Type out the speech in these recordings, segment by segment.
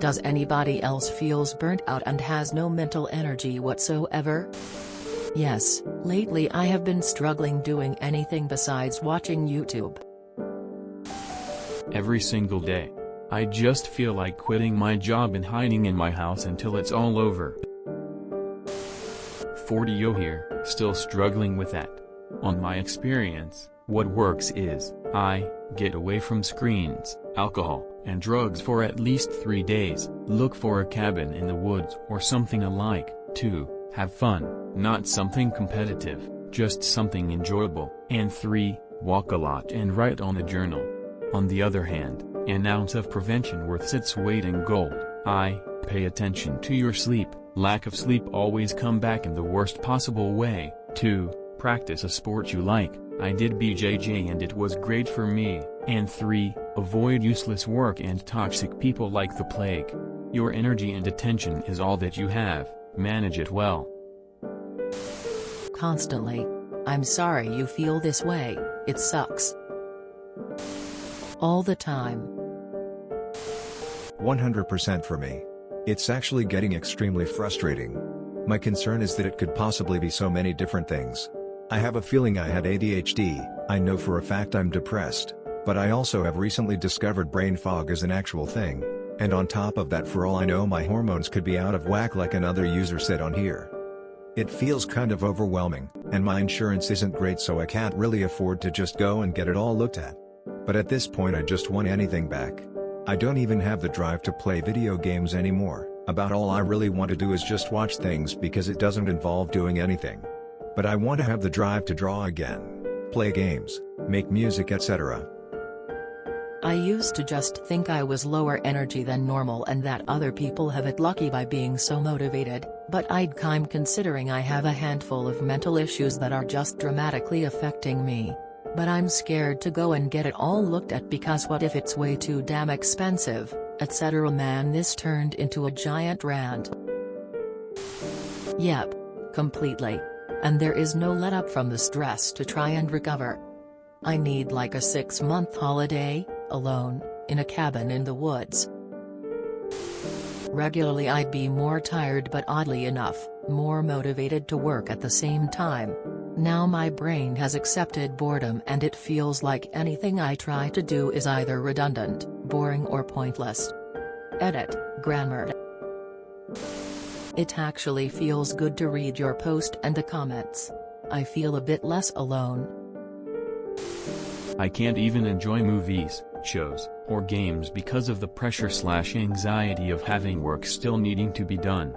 Does anybody else feels burnt out and has no mental energy whatsoever? Yes, lately I have been struggling doing anything besides watching YouTube. Every single day. I just feel like quitting my job and hiding in my house until it's all over. 40yo here, still struggling with that. On my experience, what works is, I get away from screens, alcohol, and drugs for at least 3 days, look for a cabin in the woods or something alike, 2, have fun, not something competitive, just something enjoyable, and 3, walk a lot and write on a journal. On the other hand, an ounce of prevention worth its weight in gold. I, pay attention to your sleep, lack of sleep always come back in the worst possible way. 2, practice a sport you like, I did BJJ and it was great for me. And 3, avoid useless work and toxic people like the plague. Your energy and attention is all that you have, manage it well. Constantly. I'm sorry you feel this way, it sucks. All the time. 100% for me. It's actually getting extremely frustrating. My concern is that it could possibly be so many different things. I have a feeling I had ADHD, I know for a fact I'm depressed, but I also have recently discovered brain fog is an actual thing, and on top of that, for all I know, my hormones could be out of whack like another user said on here. It feels kind of overwhelming, and my insurance isn't great, so I can't really afford to just go and get it all looked at. But at this point I just want anything back. I don't even have the drive to play video games anymore, about all I really want to do is just watch things because it doesn't involve doing anything. But I want to have the drive to draw again, play games, make music, etc. I used to just think I was lower energy than normal and that other people have it lucky by being so motivated, but I'm considering I have a handful of mental issues that are just dramatically affecting me. But I'm scared to go and get it all looked at because what if it's way too damn expensive, etc. Man, this turned into a giant rant. Yep. Completely. And there is no let up from the stress to try and recover. I need like a 6-month holiday, alone, in a cabin in the woods. Regularly I'd be more tired but oddly enough, more motivated to work at the same time. Now my brain has accepted boredom and it feels like anything I try to do is either redundant, boring or pointless. Edit, grammar. It actually feels good to read your post and the comments. I feel a bit less alone. I can't even enjoy movies, shows, or games because of the pressure/anxiety of having work still needing to be done.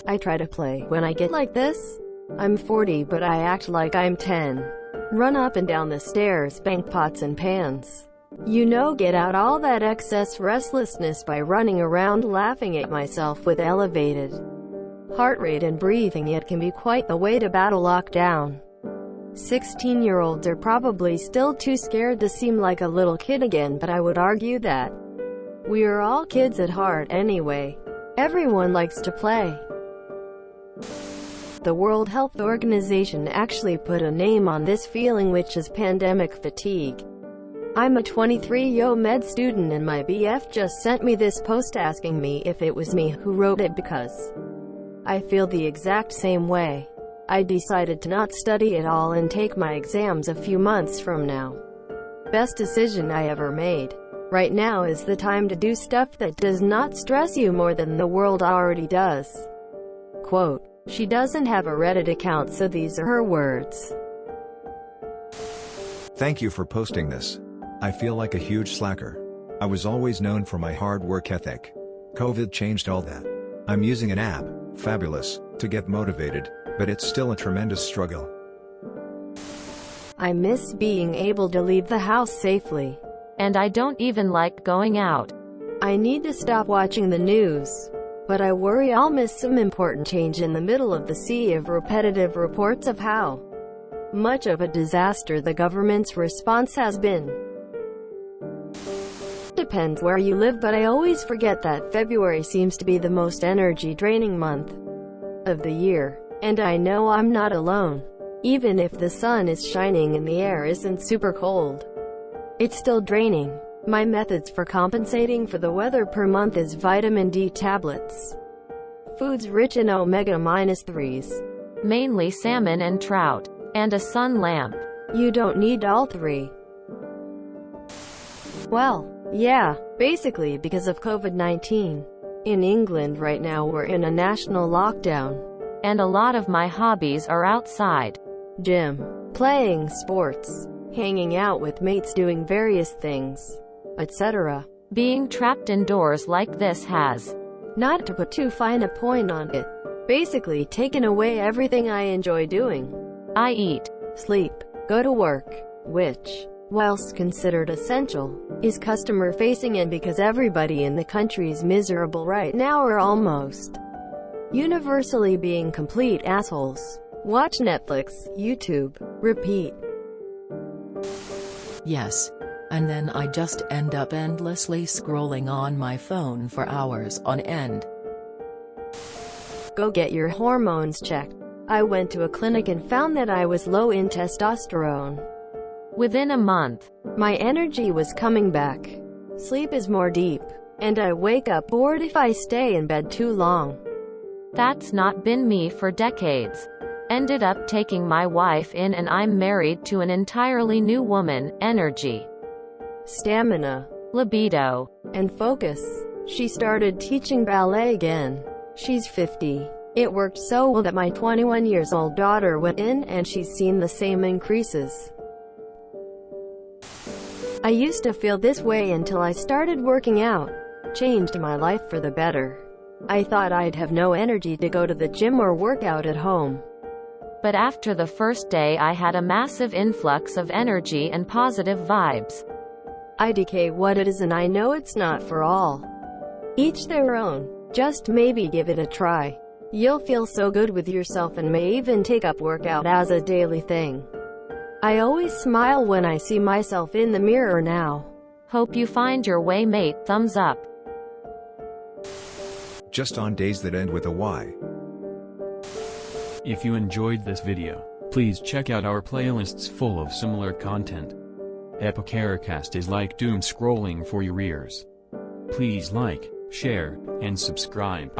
I try to play when I get like this. I'm 40 but I act like I'm 10. Run up and down the stairs, bang pots and pans. You know, get out all that excess restlessness by running around laughing at myself with elevated heart rate and breathing. It can be quite the way to battle lockdown. 16-year-olds are probably still too scared to seem like a little kid again, but I would argue that we are all kids at heart anyway. Everyone likes to play. The World Health Organization actually put a name on this feeling, which is pandemic fatigue. I'm a 23-yo med student and my BF just sent me this post asking me if it was me who wrote it because I feel the exact same way. I decided to not study at all and take my exams a few months from now. Best decision I ever made. Right now is the time to do stuff that does not stress you more than the world already does. Quote. She doesn't have a Reddit account, so these are her words. Thank you for posting this. I feel like a huge slacker. I was always known for my hard work ethic. COVID changed all that. I'm using an app, Fabulous, to get motivated, but it's still a tremendous struggle. I miss being able to leave the house safely. And I don't even like going out. I need to stop watching the news. But I worry I'll miss some important change in the middle of the sea of repetitive reports of how much of a disaster the government's response has been. Depends where you live, but I always forget that February seems to be the most energy-draining month of the year. And I know I'm not alone. Even if the sun is shining and the air isn't super cold, it's still draining. My methods for compensating for the weather per month is vitamin D tablets, foods rich in omega-3s, mainly salmon and trout, and a sun lamp. You don't need all three. Well, yeah, basically because of COVID-19. In England right now we're in a national lockdown. And a lot of my hobbies are outside. Gym, playing sports, hanging out with mates, doing various things, etc. Being trapped indoors like this has, not to put too fine a point on it, basically taken away everything I enjoy doing. I eat, sleep, go to work, which, whilst considered essential, is customer-facing, and because everybody in the country's miserable right now or almost universally being complete assholes. Watch Netflix, YouTube, repeat. Yes. And then I just end up endlessly scrolling on my phone for hours on end. Go get your hormones checked. I went to a clinic and found that I was low in testosterone. Within a month, my energy was coming back. Sleep is more deep, and I wake up bored if I stay in bed too long. That's not been me for decades. Ended up taking my wife in, and I'm married to an entirely new woman. Energy, stamina, libido, and focus. She started teaching ballet again. She's 50. It worked so well that my 21-year-old daughter went in, and she's seen the same increases. I used to feel this way until I started working out. Changed my life for the better. I thought I'd have no energy to go to the gym or work out at home. But after the first day I had a massive influx of energy and positive vibes. IDK what it is, and I know it's not for all. Each their own. Just maybe give it a try. You'll feel so good with yourself and may even take up workout as a daily thing. I always smile when I see myself in the mirror now. Hope you find your way, mate. Thumbs up. Just on days that end with a Y. If you enjoyed this video, please check out our playlists full of similar content. TooAfraidToAsk is like doom scrolling for your ears. Please like, share, and subscribe.